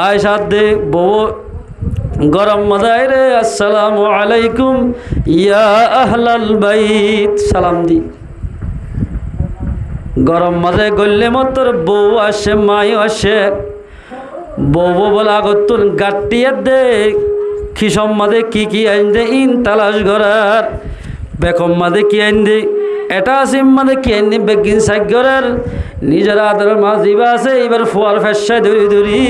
আয় সাত দে বউ গরম মজায় রে আসসালামু আলাইকুম ইয়া আহলাল বাইত সালাম দি গরম মজায় গল্লে মতর বউ আসে মাই আসে বউ বলা গতুন গাটিয়ে দে খিসম মাদে কি আইন দে ইন তালাশ ঘরার বেকম মাদে কি আইন দে এটা আসিম মাদে কি আইন দে বেগিন সাইগরের নিজের আদরের মা জিবা আছে এবার ফুয়ার ফেসায় ধরি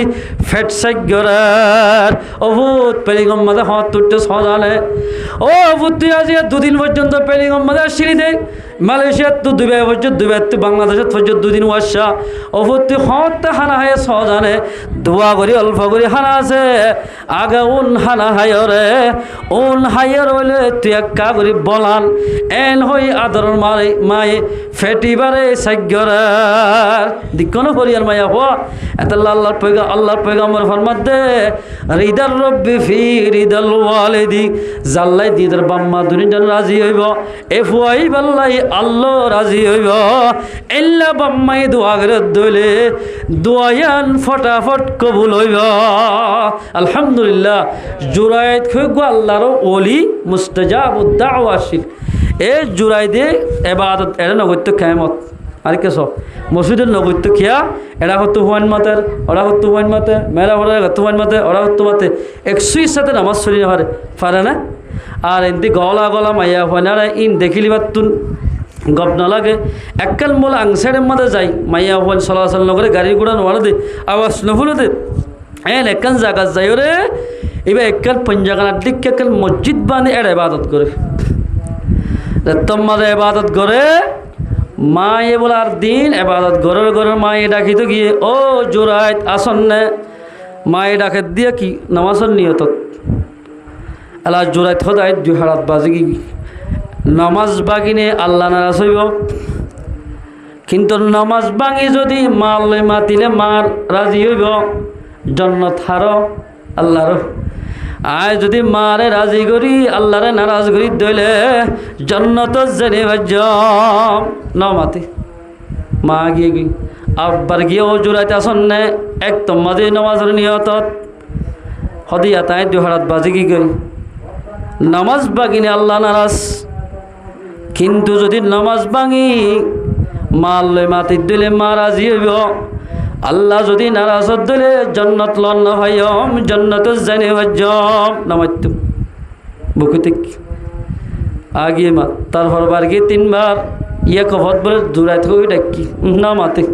ফেট সাইগরের অভূত পেলিগম মাদে হত তুটতে সজালে ও অভূত তুই আজ 2 দিন পর্যন্ত পেলিগম মাদে সিঁড়ি দে মালয়েশিয়ার তো দুবাই পর্যন্ত দুবাই তো বাংলাদেশের পর্যন্ত 2 দিন ওয়াসা অভূত তুই হত হানা হায় সজানে দোয়া করি অল্প করি হানা আছে আগে উন হানা হায়রে উন হায়র হইলে তুই একা করি বলান এন হই আদরের মায়ে ফেটিবারে সাইগরের দিকনো করিয়ার মায়া হওয়া এত আল্লাহর পয়গাম্বর ফরমাত দে রিদার রব্বি ফি রিদাল ওয়ালিদি জাল্লাই দিদার বাম্মা দুনিয়ার রাজি হইব এ ফুয়াই বাল্লাই আল্লাহ রাজি হইব এল্লা বাম্মাই দোয়া করে দইলে দোয়ায়ান ফটাফট কবুল হইব আলহামদুলিল্লাহ জুরাইত খুব আল্লাহর ওলি মুস্তাজাবুদ দাওয়াশিল এ জুরাই দে ইবাদত এর নগত্য কিয়ামত আর কে সব মসজিদের নগত্য কিয়া এরা হতো হুয়ান মাতের ওরা হতো হুয়ান মাতে মেলা ওরা হতো হুয়ান মাতে ওরা হতো মাতে 100 সাথে নামাজ চলি না পারে না আর এমনি গলা মাইয়া হয় না ইন দেখিলি বাতুন গপ না লাগে এককাল মোল আংসারের মধ্যে যাই মাইয়া হন চলাচল নগরে গাড়ি ঘোড়া নোয়ারা দে আওয়াজ নভুলো দে একখান জায়গা যাই রে এবার এককাল পঞ্জাগানার দিকে এককাল মসজিদ বানিয়ে এর ইবাদত করে তোমাদের ইবাদত করে মায়ে বলার দিন ইবাদত ঘরের মায়ে ডাকি তো গিয়ে ও জোরাইত আসন্নে মায়ে ডাকে দিয়ে কি নামাজের নিয়ত আল্লাহ জোরাইত সদায় 2 হাত বাজি কি নামাজ বাগিনে আল্লাহ নারাজ হইব কিন্তু নামাজ ভাঙি যদি মাল লই মাতিলে মার রাজি হইব জান্নাত হার আল্লাহর আয় যদি মারে রাজি করি আল্লাহরে নারাজ করি দইলে জান্নাত জেনে বাজম না মাতি মা গিয়ে গই আব্বার গিয়ে ও জোরাইতে আসন্নে একদম মাঝে নামাজের নিয়তত হদিয়া তাই 2 হাত বাজি কি গই নামাজ বাগিনে আল্লাহ নারাজ কিন্তু যদি নামাজ ভাঙি মাল লই মাতি দিলে মা রাজি হইব আল্লাহ যদি নারাজ দিলে জান্নাত লন না ভাইম জান্নাত জানে ভাইম নামাইতু বুকুতিক আগিয়ে মা তারপর বার গিয়ে 3 বার ইয়া কফত বলে দূরাই থেকে ডাকি না মাতে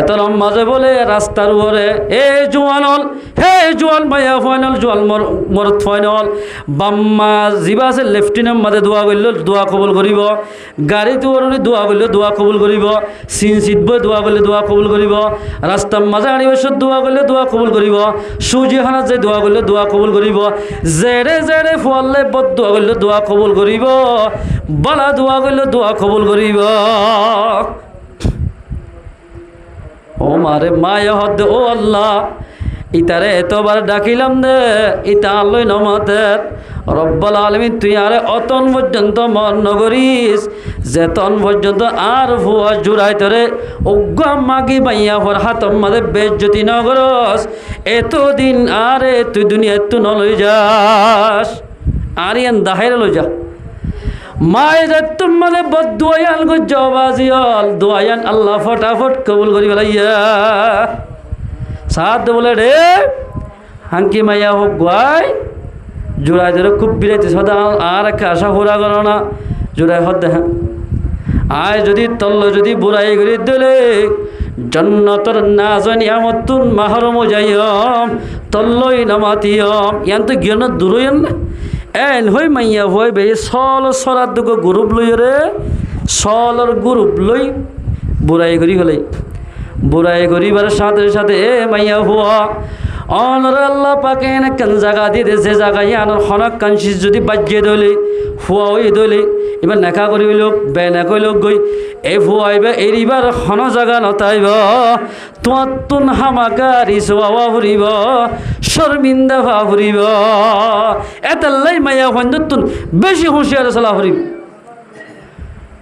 এত মাঝে বলে রাস্তার উপরে এ জোয়ানল হে জোয়ান মাইয়া ফাইনাল জোয়াল মরত ফাইনাল বাম্মা জিবা আছে লেফটিনের মাঝে দোয়া করলে দোয়া কবুল করিব গাড়ি তোরনি দোয়া করলে দোয়া কবুল করিব সিন সিটব দোয়া করলে দোয়া কবুল করিব রাস্তার মাঝে আনিবেশত দোয়া করলে দোয়া কবুল করিব সূর্যখানাত যে দোয়া করলে দোয়া কবুল করিব জেরে ফুয়ালে বদ দোয়া করলে দোয়া কবুল করিব বালা দোয়া করলে দোয়া কবুল করিব ও মারে মায়া হদ ও আল্লাহ ইতারে এতবার ডাকিলাম দে ইতা আল্লই নমতের রব্বুল আলামিন তুই আরে অতন পর্যন্ত মন নগরিস যেতন পর্যন্ত আর ভুয়া জুড়াই তরে অজ্ঞ মাগি বাইয়া হর হাতম মাদে বেজ্জতি নগরস এতদিন আরে তুই দুনিয়া তু নলই যাস আর ইয়ান দাহের লই যা মায়ে যে তোমাদের বদুয়ায়ান গো জবাজিয়াল দোয়ায়ান আল্লাহ ফটাফট কবুল করি বলাইয়া সাদ বলে রে হাঙ্কি মাইয়া হোক গাই জোড়ায় ধরে খুব বিরাইতে সদা আর একটা আশা পুরা করো না জোড়ায় হদ দেখা আয় যদি তল্ল যদি বুড়াই করি দিলে জন্নতর না জানিয়ামতুন মাহরম যাইম তল্লই নামাতিয়ম ইয়ান তো জ্ঞান দূরইন না এন হই মাইয়া হই বে সল সরার দুগো গ্রুপ লই রে সলর গ্রুপ লই বুড়াই করি হলে বুড়াই করিবার সাথে সাথে এ মাইয়া হুয়া অনর আল্লাহ পাকে এনে কেন জায়গা দিয়ে যে জায়গায় আনার হনক কাঞ্চিস যদি বাজিয়ে দইলে ফুয়া হই দইলে এবার নেখা করিব লোক বে নেকই লোক গই এই ফুয়াইবে এরিবার হন জায়গা নতাইব তোমার তুন হামাকারি সোয়া ফুরিব শর্মিন্দা ভা ফুরিব এতাল্লাই মাইয়া হন্দুন বেশি হুঁশিয়ার চলা ফুরিব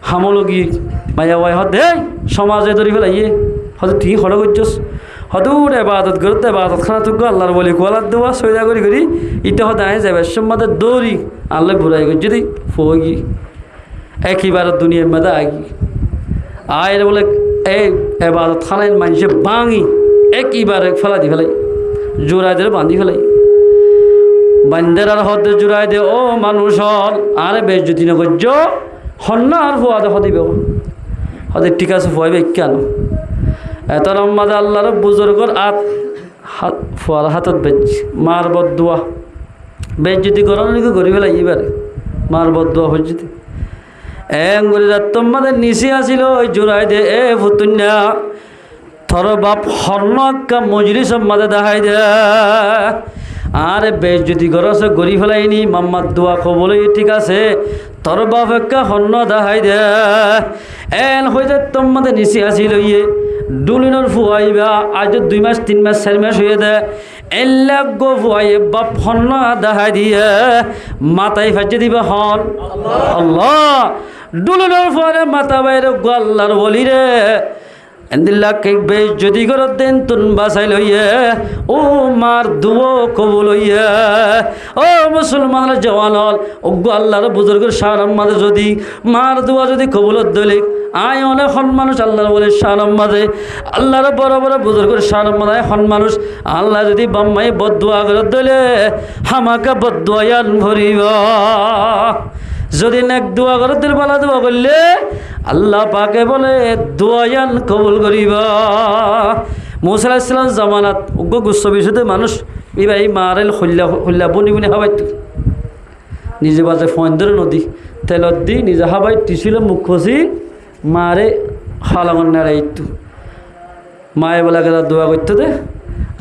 হামলগি মাইয়া ওয়াই হদ দে সমাজে ধরি ফেলাইয়ে হয়তো তুই হড় করছস হয়তো উঠে বাদত করতে বাদত খানা তুক আল্লাহর বলি কোয়ালার দেওয়া সৈদা করি করি ইটা হতে আয় যাবে সম্মাদের দৌড়ি আল্লাহ বুড়াই করি যদি ফোগি একইবার দুনিয়ার মেদা আগি আয়ের বলে এই এবাদত খানায় মানুষে ভাঙি একইবারে ফেলা দি ফেলাই জোড়াই দিয়ে বাঁধি ফেলাই বান্দের আর হতে জোড়াই দে ও মানুষ হল আরে বেশ যদি না করছ হন্য আর ফোয়া দে হদিবে হতে ঠিক আছে ফোয়াইবে কেন এত রম্মাদে আল্লাহর বুজুর্গর ফোয়ার হাতত বেজ মার বদুয়া বেজ যদি গরম নাকি গরি ফেলাই এবারে মার বদুয়া হয়ে যেতে এঙ্গুলি তোমাদের নিচে আসিল ওই জোড়াই দে এ ফুতুন্যা থর বাপ হর্ণ একটা মজুরি সব মাঝে দেখাই দে আরে বেশ যদি গরসে গড়ি ফেলাইনি মাম্মার দোয়া খবলই ঠিক আছে তোর বাপ একটা হর্ণ দেখাই দে এন হইতে তোমাদের নিচে আসিল ইয়ে ডুলিনোর ফুয়াইবা আজ 2 মাস 3 মাস 4 মাস হয়ে দে এল্লা গো ফুয়াইয়ে বাপ হর্ণ দেখাই দিয়ে মাথায় ফেজে দিবে হন আল্লাহ ডুলিনোর ফুয়ারে মাথা বাইরে গোয়াল্লার বলি রে এন্দিল্লা কেক বেশ যদি করত দেন তুন বাসাই লইয়ে ও মার দুয়ো কবুল হইয়া ও মুসলমানের জওয়ান হল ওগো আল্লাহর বুজুর্গের শান মাঝে যদি মার দুয়া যদি কবুলত দলিক আয় অনেক হন মানুষ আল্লাহর বলে শান মাঝে আল্লাহর বড় বড় বুজুর্গের শান মাঝে হন মানুষ আল্লাহ যদি বাম্মাই বদুয়া করে দলে হামাকা বদুয়ায়ান ভরিব যদি নেক দোয়া করে দিল বালা দোয়া করলে আল্লাহ পাকে বলে দোয়ায়ান কবুল করিব মুসা আলাইহিস সালাম জামানাত উগ্র গুচ্ছ বিষয়তে মানুষ এবার এই মারেল হল্লা বনি বনি হাবাইত নিজে বাজে ফন্দর নদী তেলত দি নিজে হাবাই টিছিল মুখ খসি মারে হালাঙন নাড়াইত মায়ে বলা গেলা দোয়া করতে দে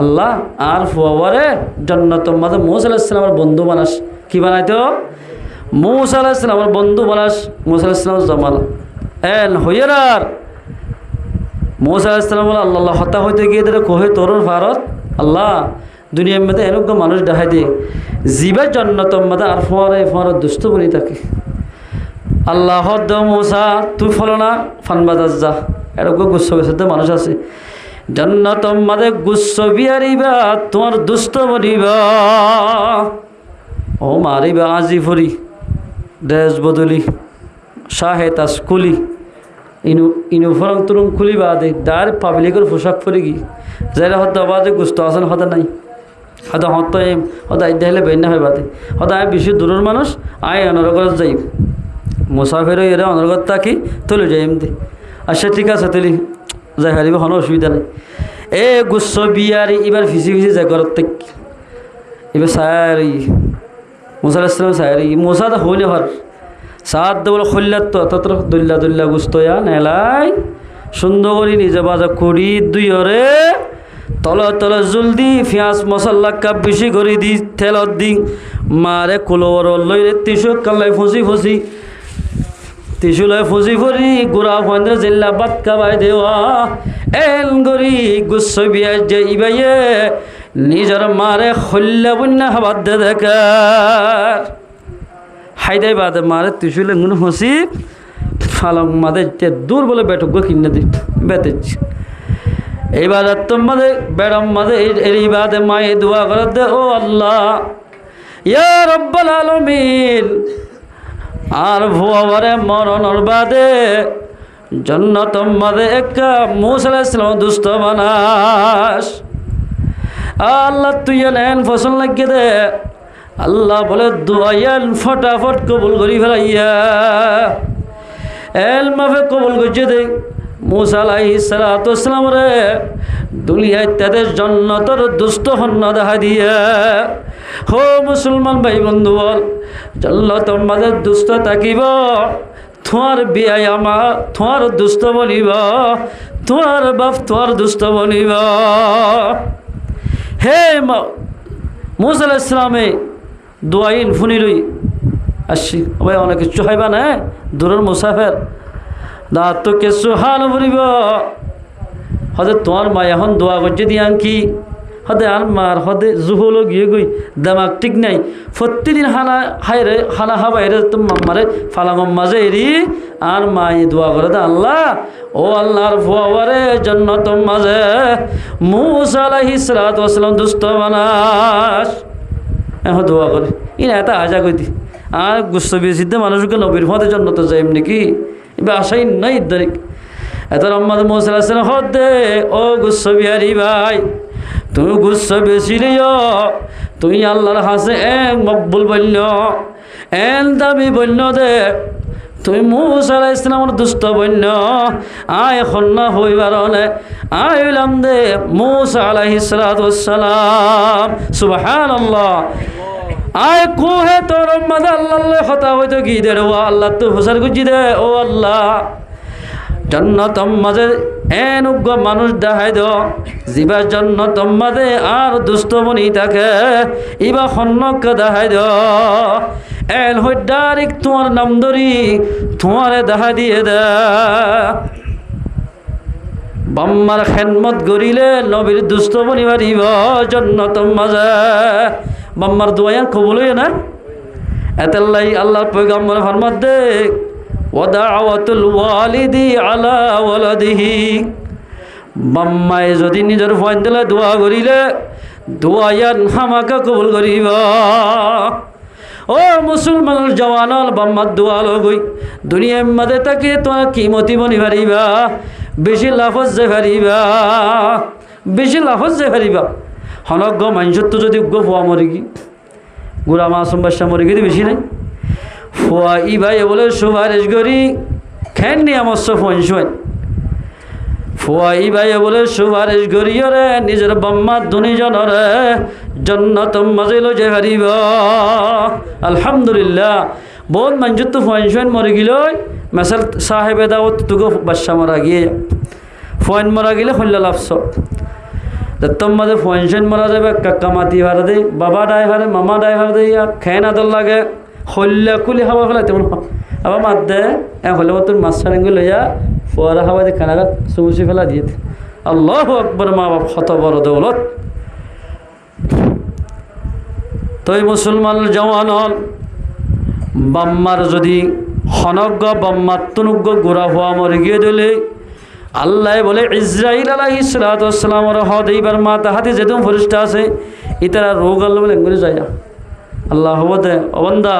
আল্লাহ আর ফুয়ারে জান্নাত মাঝে মুসা আলাইহিস সালামের বন্ধু বানাস কি বানাইতো মুসা আলাইহিস সালামের বন্ধু বানাস মুসা আলাইহিস সালামের জামানা এন হইয়ার মুসা আলাইহিস সালাম বলে আল্লাহ হতা হইতে গিয়ে ধরে কহে তোর ভারত আল্লাহ দুনিয়ার মধ্যে এরকম মানুষ দেখাই দিয়ে জীবের জান্নাতের মধ্যে আর ফোয়ারে দুষ্ট বলি থাকে আল্লাহ দ মুসা তুই ফলো না ফানবাজার যা এরকম গুচ্ছ বেসতে মানুষ আছে জান্নাতের মধ্যে গুচ্ছ বিয়ারিবা তোমার দুষ্ট বলিবা ও মারিবা আজি ফরি ড্রেস বদলি শাহে তাসকুলি ইনু ফরং তুরুং খুলি বাদে ডার পাবলিকের পোশাক পরে গি যাইরা হয়তো বাদে গুস্ত আসেন হতা নাই হয়তো হতো হয়তো আইডা হলে বেন্যা হয় বাদে হয়তো আয় বেশি দূরের মানুষ আয় অনরগত যাই মুসাফের এরা অনরগত থাকি তুলে যাই এমনি আচ্ছা ঠিক আছে তুলি যাই হারিব কোনো অসুবিধা নেই এ গুচ্ছ বিয়ারি এবার ফিসি ফিসি যাই ঘর থেকে এবার সায়ারি মুসা আলাইহিস সালাম সায়ারি মুসা তো হইলে হর সাত দেবল খল্লাত তো তত দল্লা দল্লা গুস্তয়া নেলাই সুন্দর করি নিজে বাজা করি দুই হরে তল তল জুল দি পেঁয়াজ মশলা কাপ বেশি করে দি তেলত দি মারে কুলোর লই রে টিসু কালাই ফুসি ফুসি টিসু লয় ফুসি ফুরি গুড়া ফন্দ্রে জেল্লা বাত কাবাই দেওয়া এন গরি গুচ্ছ বিয়া যে ইবাইয়ে নিজের মারে হল্লা বন্যা হাবাদ দে দেখার হাইদাই বাদে মারে ত্রিশুলে গুণ হসি ফালং মাদে দূর বলে বেটক কিনে দি বেতেছি এইবার তোমাদের বেড়াম মাদে এর বাদে মায়ে দোয়া করে দে ও আল্লাহ ইয়া রব্বাল আলামিন আর ভুয়ারে মরণর বাদে জান্নাত মাদে একটা মূসা আলাইহিস সালাম দুষ্ট বানাস আল্লাহ তুই এলেন ফসল লাগিয়ে দে আল্লাহ বলে দোয়াইয়ান ফটাফট কবুল করি ফেলাইয়া এল মাফে কবুল করছে দে মূসা আলাইহিস সালাম রে দুনিয়ায় তাদের জান্নাতের দুষ্ট হন্য দেখা দিয়া হো মুসলমান ভাই বন্ধু বল জান্নাতের মাঝে দুষ্ট থাকিব তোমার বিয়াই আমার তোমার দুষ্ট বলিব তোমার বাপ তোমার দুষ্ট বলিব হে মূসা আলাইহিস সালামে দোয়াইন ফুনি লই আসছি ভাই অনেকে চহাইবা না দূরের মুসাফের দাঁত তো কেসু হাল ভরিব হদে তোমার মা এখন দোয়া করছে দিয়ান কি হদে আর মার হদে জুহলো গিয়ে গই দামাক ঠিক নাই প্রতিদিন হানা হাইরে হানা হাবাইরে তো মাম্মারে ফালাঙ্গম মাঝে এরি আর মায়ে দোয়া করে দে আল্লাহ ও আল্লাহর ফুয়ারে জান্নাত মাঝে মূসা আলাইহিস সালাম দুষ্ট বানাস এখন দোয়া করে ইনা এটা আজা কইতি আর গুচ্ছ বেশিতে মানুষকে নবীর ফতে জান্নাতে যায় এমনি কি এবার আশাই নাই দারিক এত রহমদ মূসা আলাইহিস সালাম হদে ও গুচ্ছ বিহারি ভাই তুমি গুচ্ছ বেশি লিও তুই আল্লাহর হাসে এক মকবুল বলল এন দাবি বলল দে তুই মূসা আলাইহিস সালামের দুষ্ট বন্য আয় খন্না হইবার আয় হইলাম দে মূসা আলাইহিস সালাম সুবহানাল্লাহ আয় কোহে তোর মাদা আল্লাহ হতা হইতো কি দে ও আল্লাহ তো হুসার গুজি দে ও আল্লাহ জান্নাত মাঝে এন উগ্র মানুষ দেখাই দ জিবা জান্নাত মাঝে আর দুষ্ট বনি থাকে ইবা খন্নকে দেখাই দ এন হই ডাইরেক্ট তোমার নাম ধরি তোমারে দেখা দিয়ে দে বাম্মার খেদমত করিলে নবীর দুষ্ট বনি পারিব জান্নাত মাঝে বাম্মার দোয়ান কবুল হই না এতাল্লাই আল্লাহর পয়গম্বর ফরমাত দে ওয়াদাওয়াতুল ওয়ালিদি আলা ওয়ালাদিহি বাম্মায় যদি নিজের ফোন দিলে দোয়া করিলে দোয়ায়ান হামাকা কবুল করিব ও মুসলমানের জওয়ানল বাম্মার দোয়া লগই দুনিয়ার মধ্যে তাকে তোমার কিমতি বনি পারিবা বেশি লাফজ যে পারিবা বেশি লাফজ যে পারিবা হনজ্ঞ মানুষের তো যদি উগ্র ফোয়া মরে গি গুড়া মাসুম বাসা মরে গিয়ে বেশি নাই ফোয়া ই ভাই বলে সুপারিশ করি খেন নি আমার ফোন শোন ফোয়া ই ভাই বলে সুপারিশ করিও রে নিজের বাম্মার দুনিজনরে জান্নাত মাঝে লো যে হারিব আলহামদুলিল্লাহ বহুত মানুষ তো ফোন শোন মরে গেল মেসাল সাহেবে দাওয়াত তোকে বাসা মারা গিয়ে ফোন মারা গেলে হল্লা লাভস তোমাদের ফোন শোন মারা যাবে কাকা মাতি ভাড়া দে বাবা ড্রাইভারে মামা ড্রাইভার দে খেয়ে না দল লাগে হল্লা কুলি হাওয়া ফেলা তেমন আবার মাত দে হলে তোর মাছ সারেঙ্গে লইয়া ফোয়ারা হাওয়া দিয়ে খানা চুমুচি ফেলা দিয়ে আল্লাহু আকবার মা বাপ কত বড় দৌলত তই মুসলমান জওয়ান হল বাম্মার যদি হনজ্ঞ বাম্মার তনুজ্ঞ গোড়া হওয়া মরে গিয়ে দিলে আল্লাহ বলে ইসরাইল আলাইহিস সালামের হদ এইবার মা তাহাতে যেতুম ফরিস্তা আছে ইতারা রোগ আল্লাহ বলে এঙ্গুলি যায় আল্লাহ হবদে ও বন্দা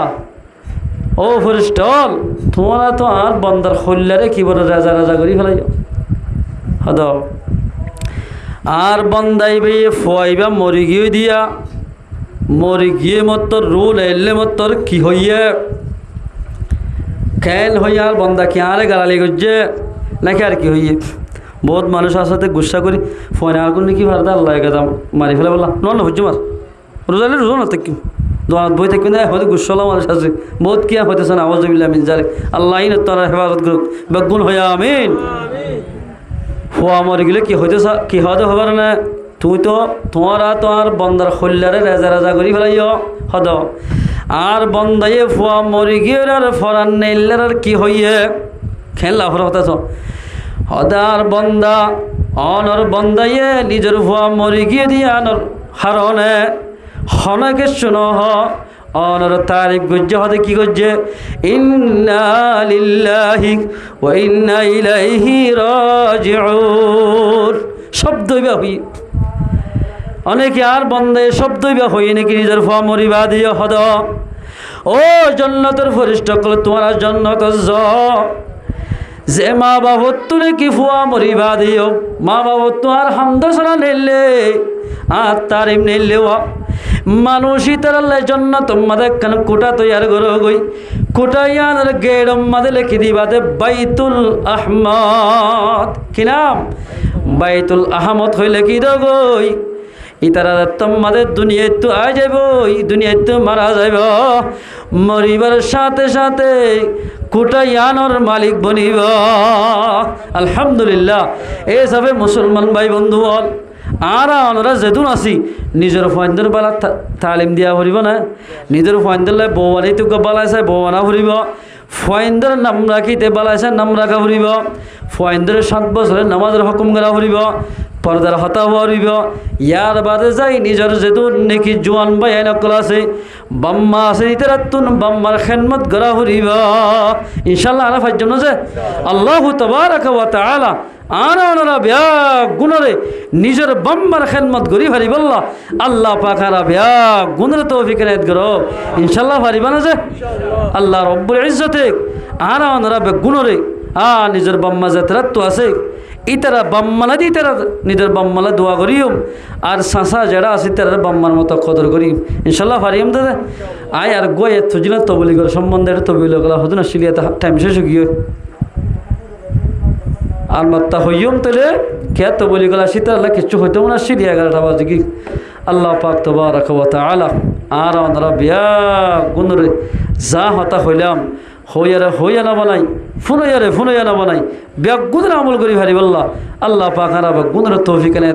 ও ফরিস্টল তোমরা তো আর বন্দার হল্লারে কি বলে রাজা রাজা করি ফেলাই হদ আর বন্দাই বেয়ে ফোয়াইবা মরি গিয়ে দিয়া মরি গিয়ে মতর রুল এলে মতর কি হইয়ে খেল হইয়া আর বন্দা কি আরে গালালি করছে নাকি আর কি হইয়ে বহুত মানুষ আসতে গুসা করি ফোনে আর কোন কি ভারদা আল্লাহ কথা মারি ফেলে বললাম নন হচ্ছে মার রোজালে রোজা না থাকি দোয়াত বই থাকবে না হয়তো গুসলা মানুষ আছে বহুত কিয়া হইতেছে না আওয়াজুবিল্লাহ মিন জালিক আল্লাহ তারা হেফাজত করুক বেগুন হইয়া আমিন ফোয়া মরে গেলে কি হইতেছ কি হতে হবার না তুই তো তোমারা তো আর বন্দার হল্লারে রেজা রেজা করি ফেলাইও হদ আর বন্দাইয়ে ফোয়া মরি গিয়ে আর ফরান নেইলার আর কি হইয়ে খেলা ফর হতেছ হদার বন্দা অনর বন্দাইয়ে নিজের ফোয়া মরি গিয়ে দিয়ে আনর হারনে হনকে শুনো অনর তারিখ গজ্জে হতে কি গজ্জে ইন্না লিল্লাহি ওয়া ইন্না ইলাইহি রাজিউন শব্দই বা হই অনেকে আর বন্ধে শব্দই বা হই নাকি নিজের ফমরিবা দিয়ে হদ ও জান্নাতের ফেরেশতা কল তোমার জান্নাত যে মা বাবত তুলে কি ফুয়া মরিবা দিও মা বাবত তো আর হামদসরা নেলে আর তারিম নেলে মানুষই তারাল্লাই জন্য তোমাদের কেন কোটা তৈয়ার করো গই কোটাইয়ানের গেড় মাদে লিখে দিবাতে বাইতুল আহমদ কি নাম বাইতুল আহমদ হইলে কি দগই ইতারা তোমাদের দুনিয়ায় তো আই যাইব এই দুনিয়ায় তো মারা যাইব মরিবার সাথে সাথে কোটাইয়ানোর মালিক বনিব আলহামদুলিল্লাহ এ সবে মুসলমান ভাই বন্ধু বল আর আমরা যেদুন আছি নিজের ফয়েন্দের বেলা তালিম দিয়া ফুরিব না নিজের ফয়েন্দের লাই বৌবানি তো বালাইছে বৌবানা ফুরিব ফয়েন্দের নাম রাখিতে বালাইছে নাম রাখা ফুরিব ফয়েন্দের 7 বছরের নামাজের হুকুম করা ফুরিব পর্দার হতা হরিব ইয়ার বাদে যাই নিজের যেদুন নাকি জোয়ান ভাই নকল আছে বাম্মা আছে ইতারাতুন বাম্মার খেদমত করা ফুরিব ইনশাআল্লাহ আনা ফাজ্জাম না যে আল্লাহু তাবারাকা ওয়া তাআলা আনা ওনারা বিয়া গুণরে নিজের বাম্মার খেদমত করি পারিব আল্লাহ পাকারা বিয়া গুণরে তৌফিক এনায়েত করো ইনশাআল্লাহ পারিব না যে আল্লাহ রব্বুল ইজ্জতে আনা ওনারা বিয়া গুণরে নিজের বাম্মা যাত্রাত আছে ইতারা বাম্মালা দি তারা নিজের বাম্মালা দোয়া করিও আর সাঁসা যারা আছে তারা বাম্মার মতো কদর করি ইনশাল্লাহ পারিম দাদা আয় আর গোয়ে থুজিলা তবলি করে সম্বন্ধে তবলি গলা হতো না সিলিয়া টাইম শেষ গিয়ে আর মাত্তা হইম তাহলে কে তবলি গলা সীতারাল্লাহ কিছু হইতো না সিলিয়া 11টা বাজে কি আল্লাহ পাক তাবারাকা ওয়া তাআলা আর আমরা বিয়া গুণরে যা হতা হইলাম হইয়ারে হইয়া না বানাই ফুনয়ারে ফুনয়া না বানাই ব্যাগুনের আমল করি ভারি বল্লা আল্লাহ পাক আর ব্যাগুনের তৌফিক এনে